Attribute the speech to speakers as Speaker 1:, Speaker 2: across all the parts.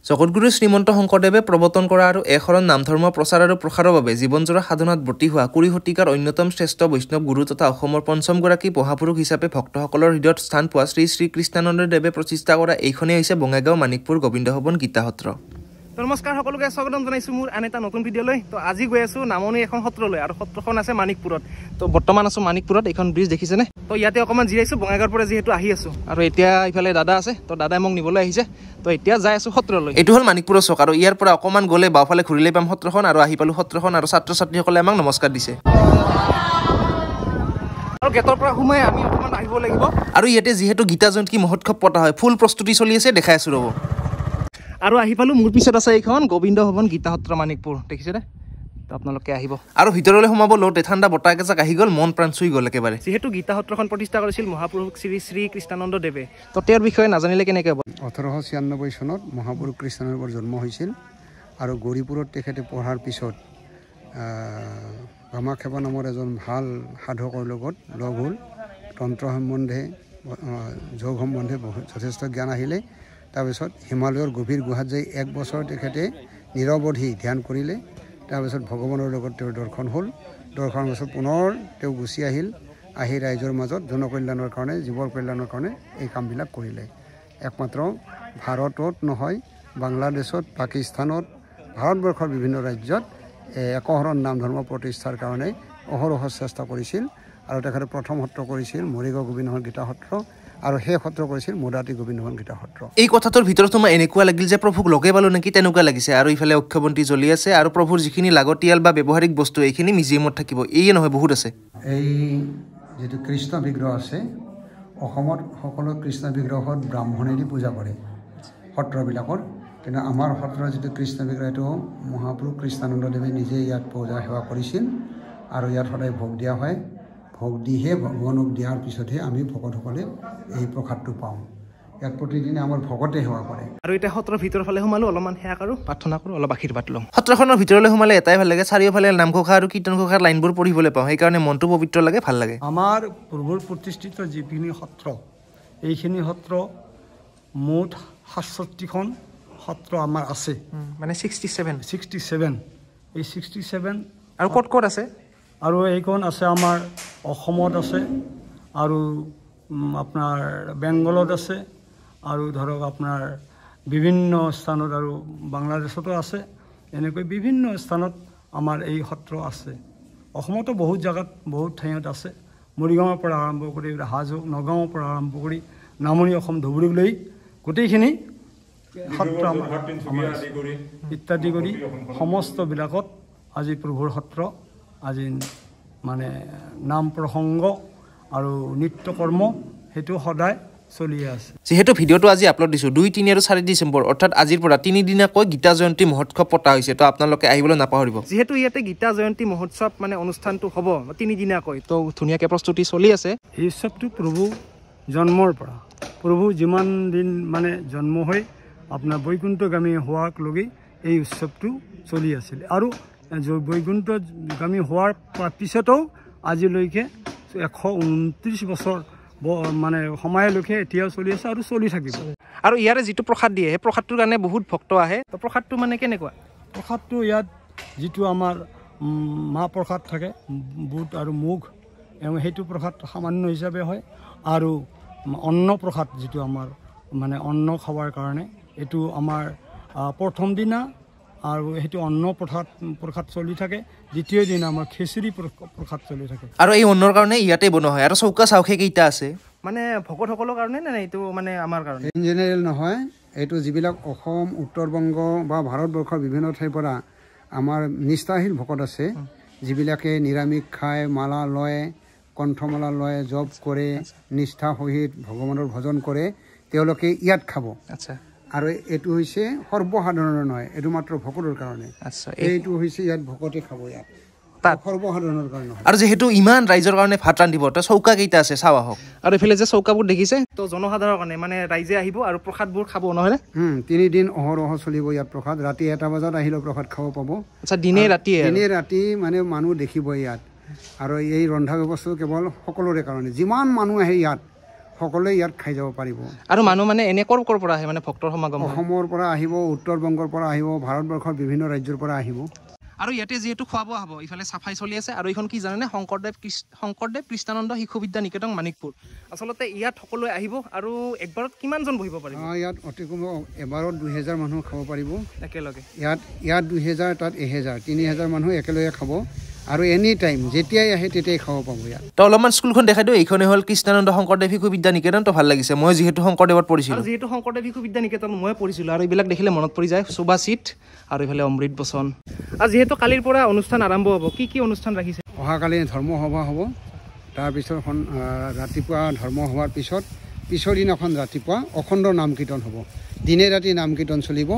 Speaker 1: জগতগুৰু শ্ৰীমন্ত শংকৰদেৱে প্ৰৱৰ্তন কৰা আৰু একশৰণ নাম ধৰ্ম প্ৰচাৰ আৰু প্ৰসাৰৰ বাবে জীৱনজোৰা সাধনাত ব্ৰতী হোৱা ২০ শতিকাৰ অন্যতম শ্ৰেষ্ঠ বৈষ্ণৱ গুৰু তথা অসমৰ পঞ্চমগৰাকী মহাপুৰুষ হিচাপে ভক্তসকলৰ হৃদয়ত স্থান পোৱা শ্ৰী শ্ৰী কৃষ্ণানন্দদেৱে প্ৰতিষ্ঠা কৰা এইখনেই হৈছে বঙাইগাঁও মানিকপুৰ গোবিন্দ ভৱন গীতা সত্ৰ। নমস্কাৰ, সকলোকে স্বাগতম জনাইছোঁ মোৰ আন এটা নতুন ভিডিঅ'লৈ। তো আজি গৈ আছোঁ নামনি এখন সত্ৰলৈ আৰু সত্ৰখন আছে মানিকপুৰত। তো বৰ্তমান আছোঁ মানিকপুৰত, এইখন ব্ৰিজ দেখিছেনে? তো ইয়াতে অকণমান জিৰাইছোঁ বঙাইগাঁৱৰ পৰা যিহেতু আহি আছোঁ, আৰু এতিয়া ইফালে দাদা আছে, তো দাদাই মোক নিবলৈ আহিছে। তো এতিয়া যাই আছোঁ সত্ৰলৈ। এইটো হ'ল মানিকপুৰৰ চক, আৰু ইয়াৰ পৰা অকণমান গ'লে বাওঁফালে ঘূৰিলে পাম সত্ৰখন, আৰু আহি পালোঁ সত্ৰখন, আৰু ছাত্ৰ ছাত্ৰীসকলে আমাক নমস্কাৰ দিছে। আৰু গেটৰ পৰা সোমাই আমি অকণমান আহিব লাগিব। আৰু ইয়াতে যিহেতু গীতা জয়ন্তী মহোৎসৱ পতা হয়, ফুল প্ৰস্তুতি চলি আছে, দেখাই আছোঁ ৰ'ব। আৰু আহি পালোঁ, মোৰ পিছত আছে এইখন গোবিন্দ ভৱন গীতা সত্ৰ মানিকপুৰ, দেখিছেনে? তো আপোনালোকে আহিব আৰু ভিতৰলৈ সোমাব লওঁতে ঠাণ্ডা বতাহ এজাক আহি গ'ল, মন প্ৰাণ চুই গ'ল একেবাৰে। যিহেতু গীতা সত্ৰখন প্ৰতিষ্ঠা কৰিছিল মহাপুৰুষ শ্ৰী শ্ৰী কৃষ্ণানন্দদেৱে, তো তেওঁৰ বিষয়ে নাজানিলে কেনেকৈ হ'ব।
Speaker 2: ১৮৯৬ চনত মহাপুৰুষ কৃষ্ণানন্দৰ জন্ম হৈছিল, আৰু গৌৰীপুৰত তেখেতে পঢ়াৰ পিছত কামাখ্যা নামৰ এজন ভাল সাধকৰ লগত লগ হ'ল। তন্ত্ৰ সম্বন্ধে, যোগ সম্বন্ধে যথেষ্ট জ্ঞান আহিলে। তাৰপিছত হিমালয়ৰ গভীৰ গুহাত যাই ১ বছৰ তেখেতে নিৰৱধি ধ্যান কৰিলে। তাৰপিছত ভগৱানৰ লগত তেওঁৰ দৰ্শন হ'ল। দৰ্শনৰ পাছত পুনৰ তেওঁ গুচি আহিল, আহি ৰাইজৰ মাজত জনকল্যাণৰ কাৰণে, জীৱৰ কল্যাণৰ কাৰণে এই কামবিলাক কৰিলে। একমাত্ৰ ভাৰতত নহয়, বাংলাদেশত, পাকিস্তানত, ভাৰতবৰ্ষৰ বিভিন্ন ৰাজ্যত একশৰণ নাম ধৰ্ম প্ৰতিষ্ঠাৰ কাৰণে অহৰহ চেষ্টা কৰিছিল। আৰু তেখেতে প্ৰথম সত্ৰ কৰিছিল মৰিগাঁও গোবিন্দ ভৱন গীতা সত্ৰ, আৰু সেই সত্ৰ কৰিছিল মোদাটি গোবিন্দ ভৱন গীতা সত্ৰ।
Speaker 1: এই কথাটোৰ ভিতৰত তোমাৰ এনেকুৱা লাগিল যে প্ৰভুক লগে পালোঁ নেকি, তেনেকুৱা লাগিছে। আৰু ইফালে অক্ষবন্তী জ্বলি আছে, আৰু প্ৰভুৰ যিখিনি লাগতিয়াল বা ব্যৱহাৰিক বস্তু এইখিনি মিউজিয়ামত থাকিব। এইয়ে নহয়, বহুত আছে।
Speaker 2: এই যিটো কৃষ্ণ বিগ্ৰহ আছে, অসমত সকলো কৃষ্ণ বিগ্ৰহত ব্ৰাহ্মণেদি পূজা কৰে সত্ৰবিলাকত, কিন্তু আমাৰ সত্ৰৰ যিটো কৃষ্ণ বিগ্ৰহ এইটো মহাপুৰুষ কৃষ্ণানন্দদেৱে নিজে ইয়াত পূজা সেৱা কৰিছিল, আৰু ইয়াত সদায় ভোগ দিয়া হয়। ভোগ দিহে ভগৱানক দিয়াৰ পিছতহে আমি ভকতসকলে এই প্ৰসাদটো পাওঁ। ইয়াত প্ৰতিদিনে আমাৰ ভকতে সেৱা কৰে। আৰু
Speaker 1: এতিয়া সত্ৰৰ ভিতৰৰ ফালে সোমালোঁ, অলপমান সেৱা কৰোঁ, প্ৰাৰ্থনা কৰোঁ, অলপ আশীৰ্বাদ লওঁ। সত্ৰখনৰ ভিতৰলৈ সোমালে এটাই ভাল লাগে, চাৰিওফালে নামঘোষা আৰু কীৰ্তন ঘোষাৰ লাইনবোৰ পঢ়িবলৈ পাওঁ, সেইকাৰণে মনটো পবিত্ৰ লাগে, ভাল লাগে।
Speaker 3: আমাৰ পূৰ্বৰ প্ৰতিষ্ঠিত যিখিনি সত্ৰ, এইখিনি সত্ৰ মুঠ ৬৭খন সত্ৰ আমাৰ আছে,
Speaker 1: মানে
Speaker 3: 67 এই 67।
Speaker 1: আৰু ক'ত ক'ত আছে?
Speaker 3: আৰু এইখন আছে আমাৰ অসমত আছে, আৰু আপোনাৰ বেংগলত আছে, আৰু ধৰক আপোনাৰ বিভিন্ন স্থানত, আৰু বাংলাদেশতো আছে। এনেকৈ বিভিন্ন স্থানত আমাৰ এই সত্ৰ আছে। অসমতো বহুত জেগাত, বহুত ঠাইত আছে। মৰিগাঁৱৰ পৰা আৰম্ভ কৰি হাজো, নগাঁৱৰ পৰা আৰম্ভ কৰি নামনি অসম ধুবুৰীলৈ গোটেইখিনি সত্ৰ আমাৰ ইত্যাদি কৰি সমস্তবিলাকত আজি প্ৰভুৰ সত্ৰ, আজি মানে নাম প্ৰসংগ আৰু নিত্য কৰ্ম সেইটো সদায় চলিয়ে আছে।
Speaker 1: যিহেতু ভিডিঅ'টো আজি আপলোড দিছোঁ ২, ৩ আৰু ৪ ডিচেম্বৰ, অৰ্থাৎ আজিৰ পৰা ৩ দিনাকৈ গীতা জয়ন্তী মহোৎসৱ পতা হৈছে, তো আপোনালোকে আহিবলৈ নাপাহৰিব। যিহেতু ইয়াতে গীতা জয়ন্তী মহোৎসৱ মানে অনুষ্ঠানটো হ'ব ৩ দিনাকৈ, তো ধুনীয়াকৈ প্ৰস্তুতি চলি আছে।
Speaker 3: এই উৎসৱটো প্ৰভু জন্মৰ পৰা, প্ৰভু যিমান দিন মানে জন্ম হৈ আপোনাৰ বৈকুণ্ঠগামী হোৱাক লগি এই উৎসৱটো চলি আছিল, আৰু বৈকুণ্ঠগামী হোৱাৰ পিছতো আজিলৈকে ১২৯ বছৰ মানে সময়লৈকে এতিয়াও চলি আছে আৰু চলি থাকিব।
Speaker 1: আৰু ইয়াৰে যিটো প্ৰসাদ দিয়ে, সেই প্ৰসাদটোৰ কাৰণে বহুত ভক্ত আহে। তো প্ৰসাদটো মানে কেনেকুৱা?
Speaker 3: প্ৰসাদটো ইয়াত যিটো আমাৰ মাহ প্ৰসাদ থাকে, বুট আৰু মুগ, সেইটো প্ৰসাদ সামান্য হিচাপে হয়। আৰু অন্ন প্ৰসাদ যিটো আমাৰ মানে অন্ন খাবৰ কাৰণে, এইটো আমাৰ প্ৰথম দিনা, আৰু সেইটো অন্ন প্ৰসাদ চলি থাকে। দ্বিতীয় দিনা আমাৰ খিচিৰি প্ৰসাদ চলি থাকে।
Speaker 1: আৰু এই অন্নৰ কাৰণে ইয়াতে বনোৱা হয়। আৰু চৌকা চাউখে কেইটা আছে? মানে ভকতসকলৰ কাৰণে নে এইটো মানে আমাৰ কাৰণে?
Speaker 2: ইন জেনেৰেল নহয়, এইটো যিবিলাক অসম, উত্তৰ-বংগ বা ভাৰতবৰ্ষৰ বিভিন্ন ঠাইৰ পৰা আমাৰ নিষ্ঠাশীল ভকত আছে, যিবিলাকে নিৰামিষ খায়, মালা লয়, কণ্ঠমালা লয়, জপ কৰে, নিষ্ঠা সহিত ভগৱানৰ ভজন কৰে, তেওঁলোকে ইয়াত খাব।
Speaker 1: আচ্ছা।
Speaker 2: আৰু এইটো হৈছে সৰ্বসাধাৰণৰ নহয়, এইটো মাত্ৰ ভকতৰ কাৰণে।
Speaker 1: আচ্ছা,
Speaker 2: এইটো হৈছে ইয়াত ভকতে খাব, ইয়াত সৰ্বসাধাৰণৰ কাৰণে।
Speaker 1: আৰু যিহেতু ইমান ৰাইজৰ কাৰণে ভাত ৰান্ধিব, তো চৌকা কেইটা আছে চাওঁ আহক। আৰু এইফালে যে চৌকাবোৰ দেখিছে, তো জনসাধাৰণৰ কাৰণে, মানে ৰাইজে আহিব আৰু প্ৰসাদবোৰ খাব, নহয়নে?
Speaker 2: ৩ দিন অহৰহ চলিব ইয়াত প্ৰসাদ। ৰাতি ১টা বজাত আহিলেও প্ৰসাদ খাব পাব।
Speaker 1: আচ্ছা, দিনে ৰাতি
Speaker 2: মানে মানুহ দেখিব ইয়াত। আৰু এই ৰন্ধা ব্যৱস্থাটো কেৱল সকলোৰে কাৰণে, যিমান মানুহ আহে ইয়াত সকলোৱে ইয়াত খাই যাব পাৰিব
Speaker 1: আৰু মানুহ মানে এনে কৰ পৰা আহে মানে ভক্তৰ সমাগম
Speaker 2: অসমৰ পৰা আহিব উত্তৰ বংগৰ পৰা আহিব ভাৰতবৰ্ষৰ বিভিন্ন ৰাজ্যৰ পৰা আহিব
Speaker 1: আৰু ইয়াতে যিহেতু খোৱা বোৱা হ'ব ইফালে চাফাই চলি আছে আৰু এইখন কি জানেনে শংকৰদেৱ কৃষ্ণানন্দ শিশু বিদ্যা নিকেতন মানিকপুৰ আচলতে ইয়াত সকলোৱে আহিব আৰু একবাৰত কিমানজন বহিব পাৰিব
Speaker 2: ইয়াত অতি কম এবাৰত 2000 মানুহ খাব পাৰিব
Speaker 1: একেলগে
Speaker 2: ইয়াত 2000 তাত 1000 3000 মানুহ একেলগে খাব আৰু এনি টাইম যেতিয়াই আহে তেতিয়াই খাব পাব ইয়াত
Speaker 1: তো অলপমান স্কুলখন দেখাই দিওঁ এইখনে হ'ল কৃষ্ণানন্দ শংকৰদেৱ শিশু বিদ্যা নিকেতন তো ভাল লাগিছে মই যিহেতু শংকৰদেৱত পঢ়িছিলোঁ যিহেতু শংকৰদেৱ শিশু বিদ্যা নিকেতন মই পঢ়িছিলোঁ আৰু এইবিলাক দেখিলে মনত পৰি যায় সুবাচিত আৰু এইফালে অমৃত বচন আৰু যিহেতু কালিৰ পৰা অনুষ্ঠান আৰম্ভ হ'ব কি অনুষ্ঠান ৰাখিছে
Speaker 2: অহাকালি ধৰ্মসভা হ'ব তাৰপিছত ৰাতিপুৱা ধৰ্ম হোৱাৰ পিছৰ দিনাখন ৰাতিপুৱা অখণ্ড নাম কীৰ্তন হ'ব দিনে ৰাতি নাম কীৰ্তন চলিব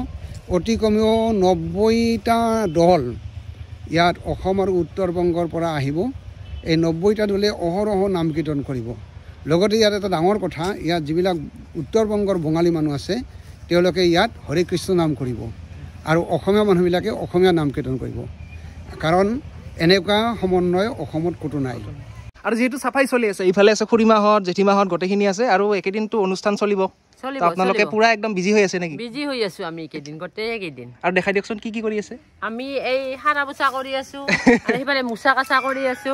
Speaker 2: অতি কমেও 90টা দল ইয়াত অসম আৰু উত্তৰ বংগৰ পৰা আহিব এই 90টা দলে অহৰহ নাম কীৰ্তন কৰিব লগতে ইয়াত এটা ডাঙৰ কথা ইয়াত যিবিলাক উত্তৰ বংগৰ বঙালী মানুহ আছে তেওঁলোকে ইয়াত হৰে কৃষ্ণ নাম কৰিব আৰু অসমীয়া মানুহবিলাকে অসমীয়া নাম কীৰ্তন কৰিব কাৰণ এনেকুৱা সমন্বয় অসমত ক'তো নাই
Speaker 1: আৰু যেহেতু চাফাই চলি আছে ইফালে আছে খুৰীমাহত জেঠিমাহত গোটেইখিনি আছে আৰু একেদিনটো অনুষ্ঠান চলিব আপোনালোকে পুৰা একদম বিজি হৈ আছে নেকি
Speaker 4: বিজি হৈ আছো আমি কেইদিন গোটেইকেইদিন
Speaker 1: আৰু দেখাই দিয়কচোন কি কৰি আছে
Speaker 4: আমি এই হাৰা পোছা কৰি আছো আৰু সেইফালে মুচা কাচা কৰি আছো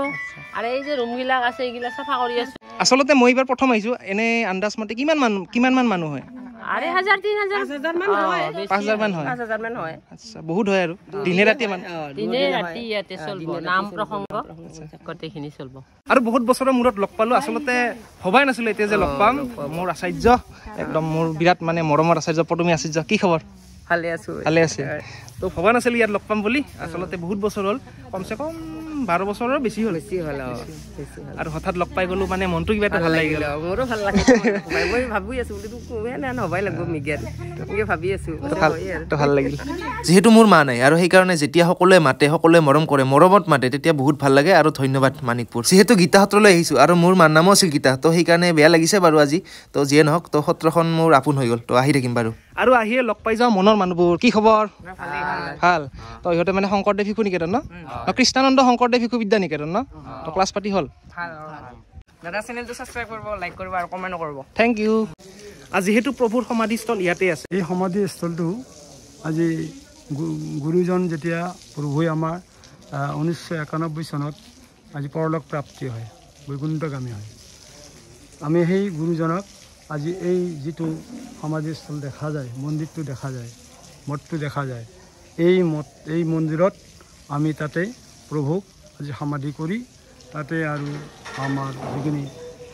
Speaker 4: আৰু এই যে ৰুমবিলাক আছে এইগিলা চাফা কৰি আছো
Speaker 1: আচলতে মই এইবাৰ প্ৰথম আহিছো এনে আন্দাজ মতে কিমান মানুহ হয়
Speaker 4: আৰে 1000-3000 মান হয়
Speaker 1: 5000 মান হয়
Speaker 4: 5000 মান হয়
Speaker 1: আচ্ছা বহুত হয় আৰু দিনে ৰাতি
Speaker 4: ইয়াতে চলব নাম প্ৰসংগ গোটেইখিনি চলব
Speaker 1: আৰু বহুত বছৰৰ মূৰত লগ পালো আচলতে ভবাই নাছিলো এতিয়া যে লগ পাম মোৰ আচাৰ্য একদম মোৰ বিৰাট মানে মৰমৰ আচাৰ্য পদুমী আচাৰ্য কি খবৰ
Speaker 4: ভালে আছে
Speaker 1: তো ভবা নাছিলো ইয়াত লগ পাম বুলি আচলতে বহুত বছৰ হ'ল কমচে কম 12 বছৰৰ বেছি হ'ল আৰু হঠাৎ লগ পাই গলো মানে মনটো কিবা এটা ভাল লাগি গ'ল
Speaker 4: মোৰো ভাল লাগিল মই ভাবি আছো বুলি কোৱে না নবাই লাগব মিগেন মই ভাবি আছো
Speaker 1: তো ভাল লাগিল যেহেতু মোৰ মা নাই আৰু সেই কাৰণে যেতিয়া সকলোৱে মাতে সকলোৱে মৰম কৰে মৰমত মাতে তেতিয়া বহুত ভাল লাগে আৰু ধন্যবাদ মানিকপুৰ যেহেতু গীতা সত্ৰলৈ আহিছো আৰু মোৰ মাৰ নামো আছিল গীতা তো সেই কাৰণে বেয়া লাগিছে বাৰু আজি তো যিয়ে নহওক তো সত্ৰখন মোৰ আপোন হৈ গ'ল তো আহি থাকিম বাৰু আৰু আহিয়ে লগ পাই যাওঁ মনৰ মানুহবোৰ কি খবৰ ভাল তো ইহঁতে মানে শংকৰদেৱ শিশু নিকেতন ন কৃষ্ণানন্দ শংকৰদেৱ শিশু বিদ্যা নিকেতন ন তো ক্লাছ পাতি হ'ল
Speaker 4: দাদা চেনেলটো সাবস্ক্ৰাইব কৰিব লাইক কৰিব আৰু কমেন্ট কৰিব
Speaker 1: থেংক ইউ আজি যেহেতু প্ৰভুৰ সমাধিস্থল ইয়াতে আছে
Speaker 3: এই সমাধিস্থলটো আজি গুৰুজন যেতিয়া প্ৰভুৱে আমাৰ 1991 চনত আজি পৰলোক প্ৰাপ্তি হয় বৈকুণ্ঠগামী হয় আমি সেই গুৰুজনক আজি এই যিটো সমাধিস্থল দেখা যায় মন্দিৰটো দেখা যায় মঠটো দেখা যায় এই মন্দিৰত আমি তাতে প্ৰভুক আজি সমাধি কৰি তাতে আৰু আমাৰ যিখিনি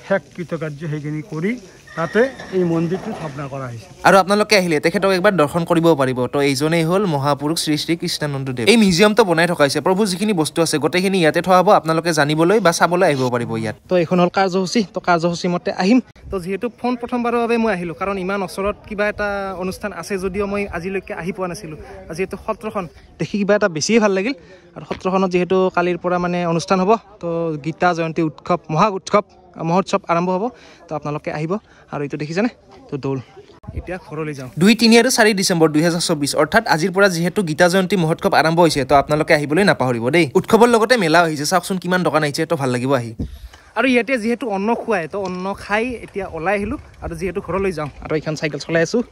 Speaker 3: শেষ কৃতকাৰ্য সেইখিনি কৰি তাতে এই মন্দিৰটো স্থাপনা কৰা হৈছে
Speaker 1: আৰু আপোনালোকে আহিলে তেখেতক একবাৰ দৰ্শন কৰিব পাৰিব তো এইজনেই হ'ল মহাপুৰুষ শ্ৰী শ্ৰী কৃষ্ণানন্দদেৱ এই মিউজিয়ামটো বনাই থকা হৈছে প্ৰভু যিখিনি বস্তু আছে গোটেইখিনি ইয়াতে থোৱা হ'ব আপোনালোকে জানিবলৈ বা চাবলৈ আহিব পাৰিব ইয়াত তো এইখন হ'ল কাৰ্যসূচী তো কাৰ্যসূচী মতে আহিম তো যিহেতু ফোন প্ৰথমবাৰৰ বাবে মই আহিলোঁ কাৰণ ইমান ওচৰত কিবা এটা অনুষ্ঠান আছে যদিও মই আজিলৈকে আহি পোৱা নাছিলোঁ যিহেতু সত্ৰখন দেখি কিবা এটা বেছিয়ে ভাল লাগিল আৰু সত্ৰখনত যিহেতু কালিৰ পৰা মানে অনুষ্ঠান হ'ব তো গীতা জয়ন্তী উৎসৱ মহোৎসৱ আৰম্ভ হ'ব তো আপোনালোকে আহিব আৰু এইটো দেখিছেনে তো দৌল এতিয়া ঘৰলৈ যাওঁ 2, 3 আৰু 4 ডিচেম্বৰ 2024 অৰ্থাৎ আজিৰ পৰা যিহেতু গীতা জয়ন্তী মহোৎসৱ আৰম্ভ হৈছে তো আপোনালোকে আহিবলৈ নাপাহৰিব দেই উৎসৱৰ লগতে মেলাও আহিছে চাওকচোন কিমান দোকান আহিছে তো ভাল লাগিব আহি আৰু ইয়াতে যিহেতু অন্ন খুৱাই তো অন্ন খাই এতিয়া ওলাই আহিলোঁ আৰু যিহেতু ঘৰলৈ যাওঁ আৰু এইখন চাইকেল চলাই আছোঁ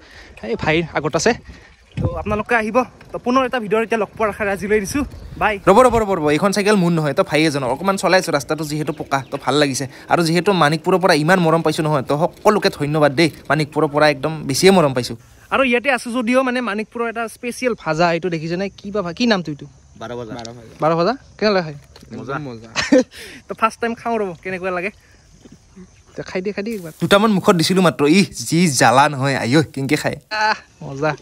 Speaker 1: এই ভাইৰ আগত আছে তো আপোনালোকে আহিব তো পুনৰ এটা ভিডিঅ'ৰ এতিয়া লগ পোৱাৰ আশাৰে আজিলৈ দিছোঁ বাই ৰ'ব এইখন চাইকেল মোৰ নহয় তো ভাই এজনৰ অকণমান চলাইছোঁ ৰাস্তাটো যিহেতু পকা তো ভাল লাগিছে আৰু যিহেতু মানিকপুৰৰ পৰা ইমান মৰম পাইছোঁ নহয় তো সকলোকে ধন্যবাদ দেই মানিকপুৰৰ পৰা একদম বেছিয়ে মৰম পাইছোঁ আৰু ইয়াতে আছোঁ যদিও মানে মানিকপুৰৰ এটা স্পেচিয়েল ভাজা এইটো দেখিছেনে কি নামটো এইটো 12 ভাজা কেনেকুৱা হয় মজা তো ফাৰ্ষ্ট টাইম খাওঁ ৰ'ব কেনেকুৱা লাগে খাই দিয়ে একবাৰ দুটামান মুখত দিছিলোঁ মাত্ৰ যি জ্বালা নহয় আইঅ কেনেকৈ খায় মজা